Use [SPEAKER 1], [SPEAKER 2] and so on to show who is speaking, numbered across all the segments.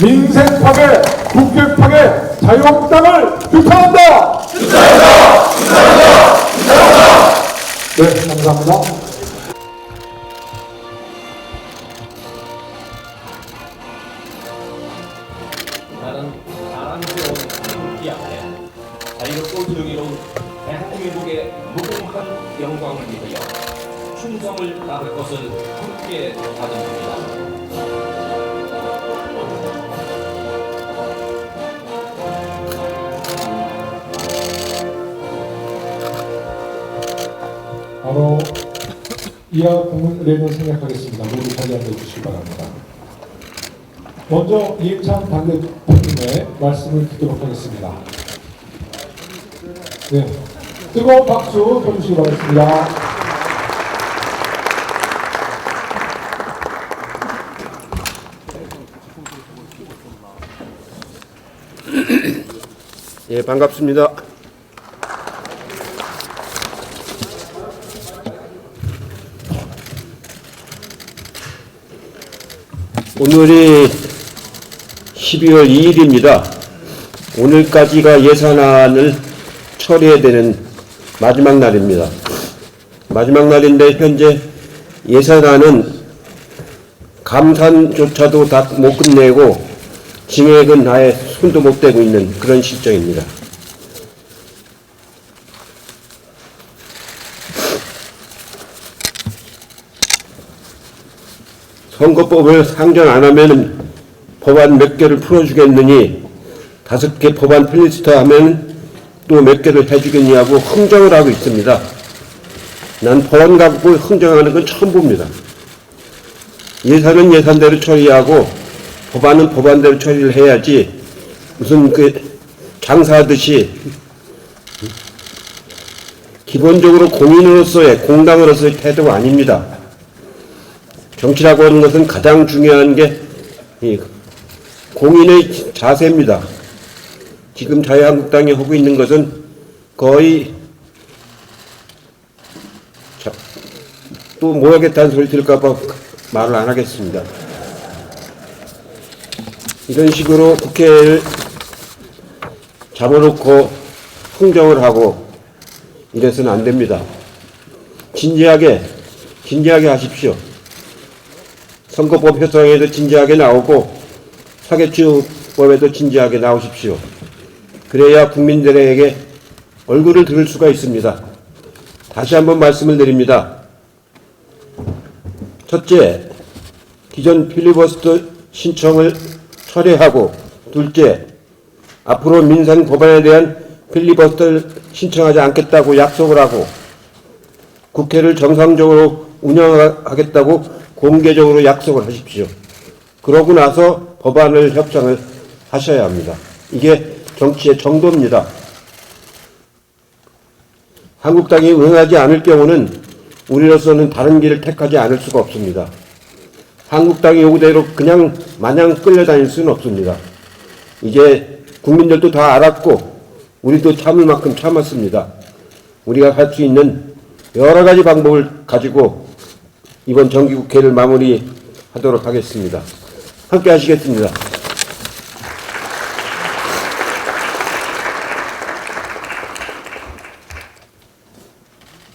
[SPEAKER 1] 민생 파괴, 국회 파괴, 자유한국당을 비판한다! 네, 감사합니다.
[SPEAKER 2] 나는 자랑스러운 한국이 앞에 자유롭고 정의로운 대한민국의 무궁한 영광을 위하여 충성을 다할 것을 함께 다짐합니다.
[SPEAKER 1] 바로 이하 국문의례를 생략하겠습니다. 모두 자리 앉아 주시기 바랍니다. 먼저 이해찬 당대표님의 말씀을 듣도록 하겠습니다. 네, 뜨거운 박수 쳐주시기 바랍니다.
[SPEAKER 3] 예, 반갑습니다. 오늘이 12월 2일입니다. 오늘까지가 예산안을 처리해야 되는 마지막 날입니다. 마지막 날인데 현재 예산안은 감산조차도 다 못 끝내고 증액은 아예 손도 못 대고 있는 그런 실정입니다. 선거법을 상정 안 하면 법안 몇 개를 풀어주겠느니 5개 법안 필리스터 하면 또 몇 개를 해주겠냐고 흥정을 하고 있습니다. 난 법안 갖고 흥정하는 건 처음 봅니다. 예산은 예산대로 처리하고 법안은 법안대로 처리를 해야지 무슨 장사하듯이 기본적으로 공인으로서의 공당으로서의 태도가 아닙니다. 정치라고 하는 것은 가장 중요한 게 공인의 자세입니다. 지금 자유한국당이 하고 있는 것은 거의 또 뭐 하겠다는 소리 들을까봐 말을 안 하겠습니다. 이런 식으로 국회를 잡아놓고 흥정을 하고 이래서는 안 됩니다. 진지하게 하십시오. 선거법 협상에도 진지하게 나오고 사개추법에도 진지하게 나오십시오. 그래야 국민들에게 얼굴을 들을 수가 있습니다. 다시 한번 말씀을 드립니다. 첫째, 기존 필리버스터 신청을 철회하고, 둘째, 앞으로 민생 법안에 대한 필리버스터를 신청하지 않겠다고 약속을 하고 국회를 정상적으로 운영하겠다고 공개적으로 약속을 하십시오. 그러고 나서 법안을 협상을 하셔야 합니다. 이게 정치의 정도입니다. 한국당이 응하지 않을 경우는 우리로서는 다른 길을 택하지 않을 수가 없습니다. 한국당이 요구대로 그냥 마냥 끌려다닐 수는 없습니다. 이제 국민들도 다 알았고 우리도 참을 만큼 참았습니다. 우리가 할 수 있는 여러 가지 방법을 가지고 이번 정기국회를 마무리하도록 하겠습니다. 함께 하시겠습니다.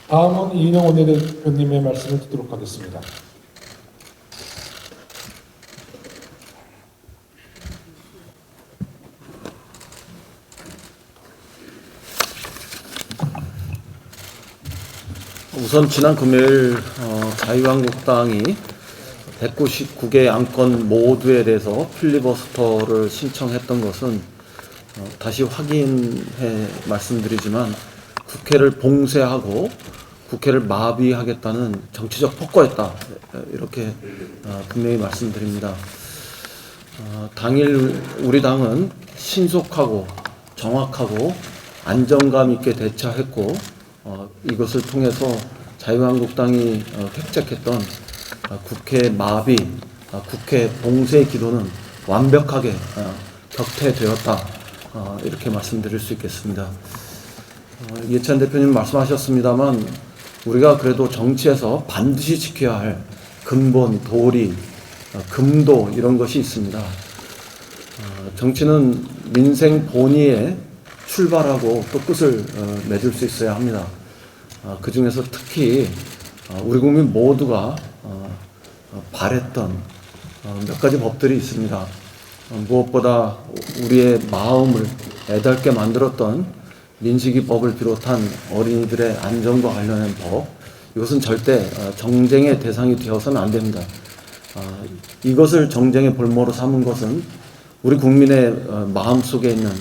[SPEAKER 1] 다음은 이인영 원내대표님의 말씀을 듣도록 하겠습니다.
[SPEAKER 4] 우선 지난 금요일 자유한국당이 199개 안건 모두에 대해서 필리버스터를 신청했던 것은 다시 확인해 말씀드리지만 국회를 봉쇄하고 국회를 마비하겠다는 정치적 폭거였다, 이렇게 분명히 말씀드립니다. 당일 우리 당은 신속하고 정확하고 안정감 있게 대처했고 이것을 통해서 자유한국당이 획책했던 국회 마비, 국회 봉쇄 기도는 완벽하게 격퇴되었다, 이렇게 말씀드릴 수 있겠습니다. 이해찬 대표님 말씀하셨습니다만 우리가 그래도 정치에서 반드시 지켜야 할 근본, 도리, 금도 이런 것이 있습니다. 정치는 민생 본의에 출발하고 또 끝을 맺을 수 있어야 합니다. 그 중에서 특히 우리 국민 모두가 바랬던 몇 가지 법들이 있습니다. 무엇보다 우리의 마음을 애달게 만들었던 민식이법을 비롯한 어린이들의 안전과 관련된 법, 이것은 절대 정쟁의 대상이 되어서는 안 됩니다. 이것을 정쟁의 볼모로 삼은 것은 우리 국민의 마음속에 있는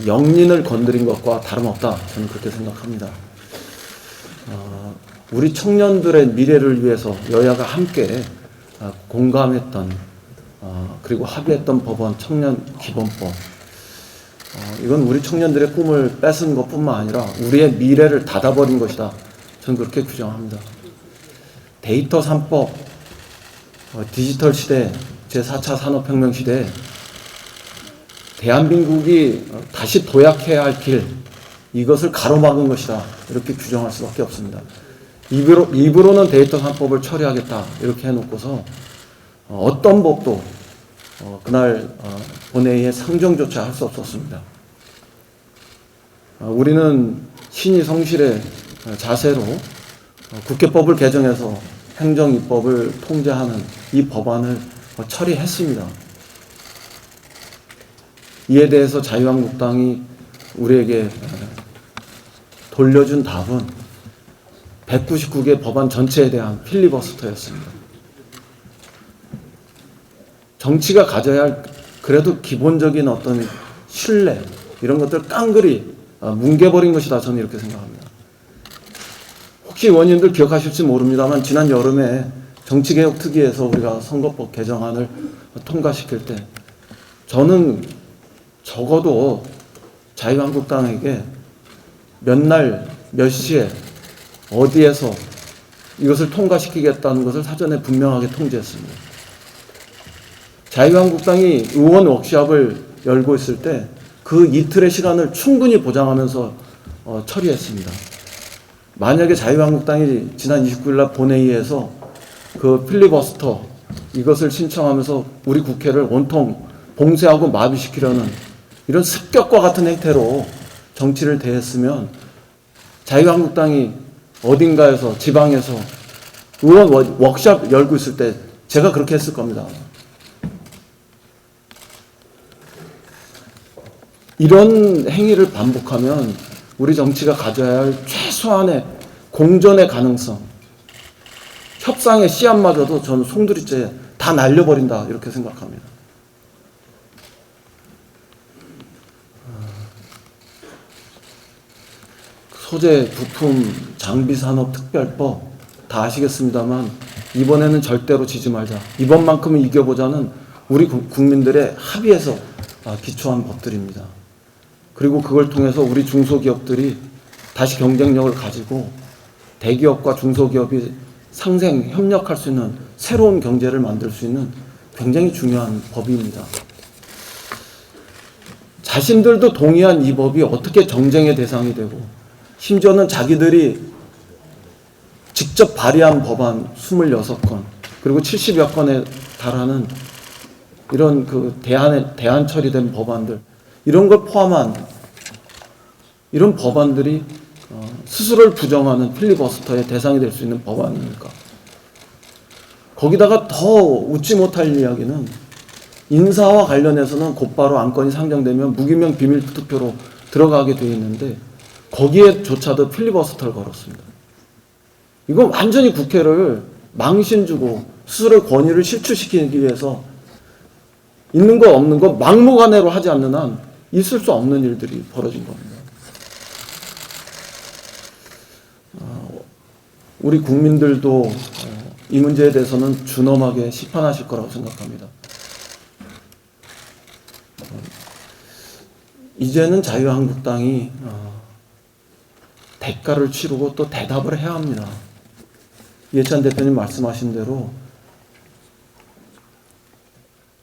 [SPEAKER 4] 영린을 건드린 것과 다름없다, 저는 그렇게 생각합니다. 우리 청년들의 미래를 위해서 여야가 함께 공감했던 그리고 합의했던 법원 청년기본법, 이건 우리 청년들의 꿈을 뺏은 것뿐만 아니라 우리의 미래를 닫아버린 것이다, 저는 그렇게 규정합니다. 데이터 3법, 디지털 시대, 제4차 산업혁명 시대에 대한민국이 다시 도약해야 할 길, 이것을 가로막은 것이다, 이렇게 규정할 수밖에 없습니다. 입으로는 데이터 3법을 처리하겠다 이렇게 해놓고서 어떤 법도 그날 본회의에 상정조차 할 수 없었습니다. 우리는 신이 성실의 자세로 국회법을 개정해서 행정입법을 통제하는 이 법안을 처리했습니다. 이에 대해서 자유한국당이 우리에게 돌려준 답은 199개 법안 전체에 대한 필리버스터였습니다. 정치가 가져야 할 그래도 기본적인 어떤 신뢰, 이런 것들 깡그리 뭉개버린 것이다, 저는 이렇게 생각합니다. 혹시 의원님들 기억하실지 모릅니다만 지난 여름에 정치개혁특위에서 우리가 선거법 개정안을 통과시킬 때 저는 적어도 자유한국당에게 몇 날, 몇 시에, 어디에서 이것을 통과시키겠다는 것을 사전에 분명하게 통지했습니다. 자유한국당이 의원 워크숍을 열고 있을 때 그 이틀의 시간을 충분히 보장하면서 처리했습니다. 만약에 자유한국당이 지난 29일 날 본회의에서 그 필리버스터 이것을 신청하면서 우리 국회를 온통 봉쇄하고 마비시키려는 이런 습격과 같은 행태로 정치를 대했으면 자유한국당이 어딘가에서 지방에서 의원 워크숍 열고 있을 때 제가 그렇게 했을 겁니다. 이런 행위를 반복하면 우리 정치가 가져야 할 최소한의 공존의 가능성, 협상의 씨앗마저도 저는 송두리째 다 날려버린다, 이렇게 생각합니다. 소재, 부품, 장비산업특별법 다 아시겠습니다만 이번에는 절대로 지지 말자, 이번만큼은 이겨보자는 우리 국민들의 합의에서 기초한 법들입니다. 그리고 그걸 통해서 우리 중소기업들이 다시 경쟁력을 가지고 대기업과 중소기업이 상생, 협력할 수 있는 새로운 경제를 만들 수 있는 굉장히 중요한 법입니다. 자신들도 동의한 이 법이 어떻게 정쟁의 대상이 되고 심지어는 자기들이 직접 발의한 법안 26건 그리고 70여 건에 달하는 이런 그 대안 처리된 법안들, 이런 걸 포함한 이런 법안들이 스스로를 부정하는 필리버스터의 대상이 될 수 있는 법안입니까? 거기다가 더 웃지 못할 이야기는 인사와 관련해서는 곧바로 안건이 상정되면 무기명 비밀 투표로 들어가게 되어 있는데 거기에조차도 필리버스터를 걸었습니다. 이건 완전히 국회를 망신 주고 스스로의 권위를 실추시키기 위해서 있는 거 없는 거 막무가내로 하지 않는 한 있을 수 없는 일들이 벌어진 겁니다. 우리 국민들도 이 문제에 대해서는 준엄하게 시판하실 거라고 생각합니다. 이제는 자유한국당이 대가를 치르고 또 대답을 해야 합니다. 이해찬 대표님 말씀하신 대로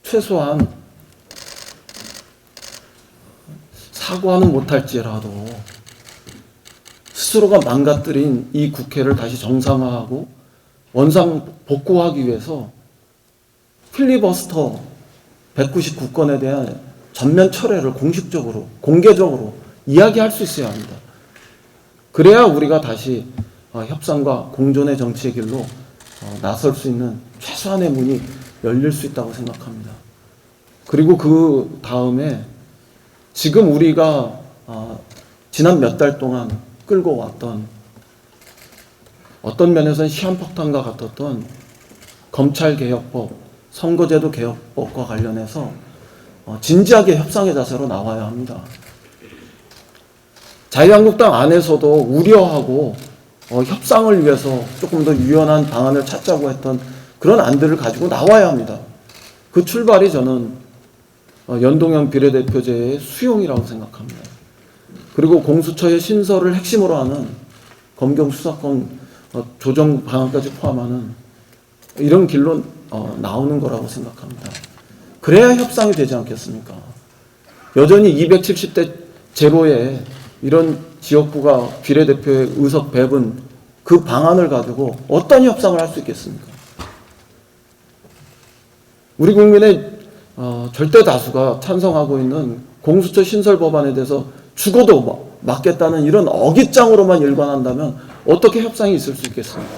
[SPEAKER 4] 최소한 사과는 못할지라도 스스로가 망가뜨린 이 국회를 다시 정상화하고 원상 복구하기 위해서 필리버스터 199건에 대한 전면 철회를 공식적으로, 공개적으로 이야기할 수 있어야 합니다. 그래야 우리가 다시 협상과 공존의 정치의 길로 나설 수 있는 최소한의 문이 열릴 수 있다고 생각합니다. 그리고 그 다음에 지금 우리가 지난 몇 달 동안 끌고 왔던 어떤 면에서는 시한폭탄과 같았던 검찰개혁법, 선거제도 개혁법과 관련해서 진지하게 협상의 자세로 나와야 합니다. 자유한국당 안에서도 우려하고 협상을 위해서 조금 더 유연한 방안을 찾자고 했던 그런 안들을 가지고 나와야 합니다. 그 출발이 저는 연동형 비례대표제의 수용이라고 생각합니다. 그리고 공수처의 신설을 핵심으로 하는 검경 수사권 조정 방안까지 포함하는 이런 길로 나오는 거라고 생각합니다. 그래야 협상이 되지 않겠습니까? 여전히 270대 제로에 이런 지역구가 비례대표의 의석 배분 그 방안을 가지고 어떤 협상을 할 수 있겠습니까? 우리 국민의 절대 다수가 찬성하고 있는 공수처 신설 법안에 대해서 죽어도 막겠다는 이런 어깃장으로만 일관한다면 어떻게 협상이 있을 수 있겠습니까?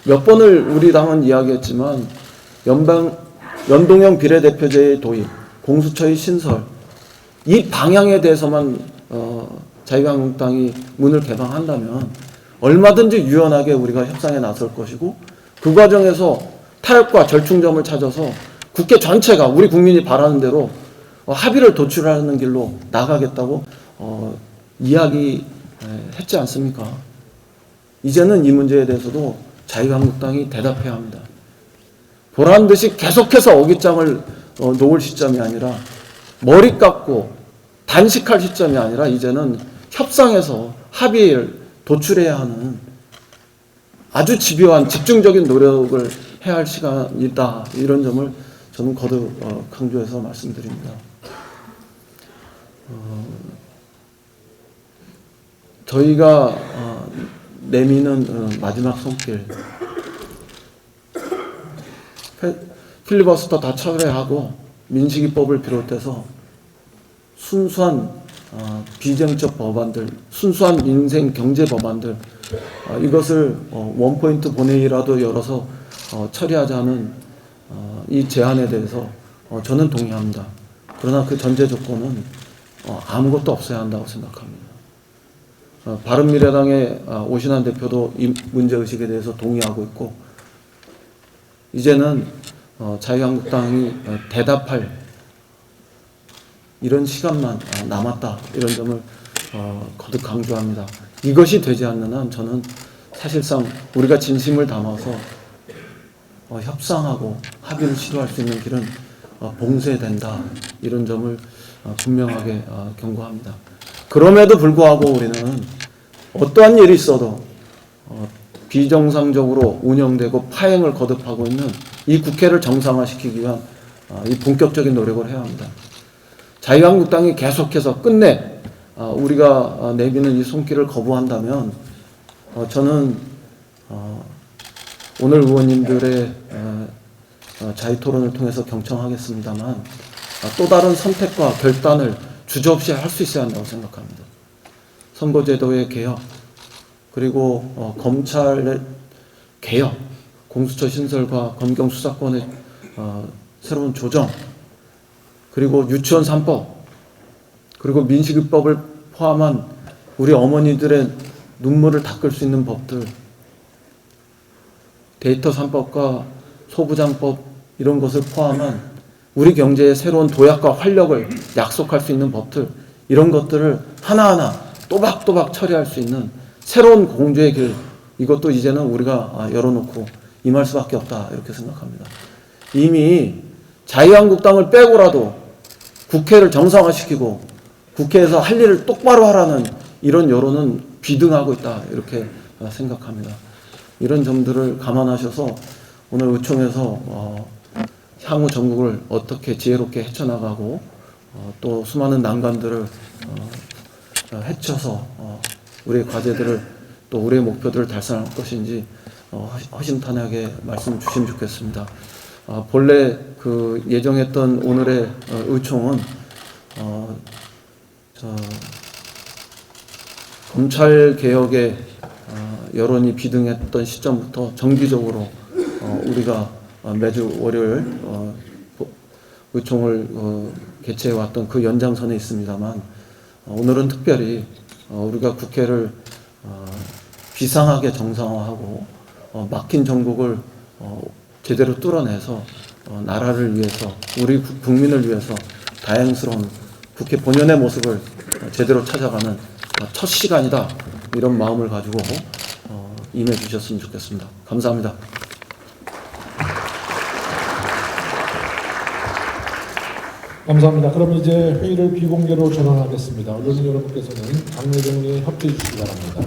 [SPEAKER 4] 몇 번을 우리 당은 이야기했지만 연동형 비례대표제의 도입, 공수처의 신설 이 방향에 대해서만 자유한국당이 문을 개방한다면 얼마든지 유연하게 우리가 협상에 나설 것이고 그 과정에서 타협과 절충점을 찾아서 국회 전체가 우리 국민이 바라는 대로 합의를 도출하는 길로 나가겠다고 이야기했지 않습니까? 이제는 이 문제에 대해서도 자유한국당이 대답해야 합니다. 보란 듯이 계속해서 어깃장을 놓을 시점이 아니라 머리 깎고 단식할 시점이 아니라 이제는 협상에서 합의를 도출해야 하는 아주 집요한 집중적인 노력을 해야 할 시간이다. 이런 점을 저는 거듭 강조해서 말씀드립니다. 저희가 내미는 마지막 손길 필리버스터 다 철회하고 민식이법을 비롯해서 순수한 비정적 법안들, 순수한 민생 경제 법안들 이것을 원포인트 본회의라도 열어서 처리하자는 이 제안에 대해서 저는 동의합니다. 그러나 그 전제 조건은 아무것도 없어야 한다고 생각합니다. 바른미래당의 오신환 대표도 이 문제의식에 대해서 동의하고 있고 이제는 자유한국당이 대답할 이런 시간만 남았다. 이런 점을 거듭 강조합니다. 이것이 되지 않는 한 저는 사실상 우리가 진심을 담아서 협상하고 합의를 시도할 수 있는 길은 봉쇄된다. 이런 점을 분명하게 경고합니다. 그럼에도 불구하고 우리는 어떠한 일이 있어도 비정상적으로 운영되고 파행을 거듭하고 있는 이 국회를 정상화시키기 위한 이 본격적인 노력을 해야 합니다. 자유한국당이 계속해서 끝내 우리가 내미는 이 손길을 거부한다면 저는 오늘 의원님들의 자유토론을 통해서 경청하겠습니다만 또 다른 선택과 결단을 주저없이 할 수 있어야 한다고 생각합니다. 선거제도의 개혁, 그리고 검찰의 개혁, 공수처 신설과 검경 수사권의 새로운 조정, 그리고 유치원 3법, 그리고 민식이법을 포함한 우리 어머니들의 눈물을 닦을 수 있는 법들, 데이터 3법과 소부장법 이런 것을 포함한 우리 경제의 새로운 도약과 활력을 약속할 수 있는 법들, 이런 것들을 하나하나 또박또박 처리할 수 있는 새로운 공조의 길, 이것도 이제는 우리가 열어놓고 임할 수밖에 없다 이렇게 생각합니다. 이미 자유한국당을 빼고라도 국회를 정상화시키고 국회에서 할 일을 똑바로 하라는 이런 여론은 비등하고 있다 이렇게 생각합니다. 이런 점들을 감안하셔서 오늘 의총에서 향후 전국을 어떻게 지혜롭게 헤쳐나가고 또 수많은 난관들을 헤쳐서 우리의 과제들을 또 우리의 목표들을 달성할 것인지 허심탄회하게 말씀 주시면 좋겠습니다. 본래 그 예정했던 오늘의 의총은 검찰 개혁에 여론이 비등했던 시점부터 정기적으로 우리가 매주 월요일 의총을 개최해 왔던 그 연장선에 있습니다만, 오늘은 특별히 우리가 국회를 비상하게 정상화하고 막힌 정국을 제대로 뚫어내서 나라를 위해서, 우리 국민을 위해서 다양스러운 국회 본연의 모습을 제대로 찾아가는 첫 시간이다, 이런 마음을 가지고 임해 주셨으면 좋겠습니다. 감사합니다.
[SPEAKER 1] 감사합니다. 그럼 이제 회의를 비공개로 전환하겠습니다. 언론인 여러분께서는 당내정리에 협조해 주시기 바랍니다.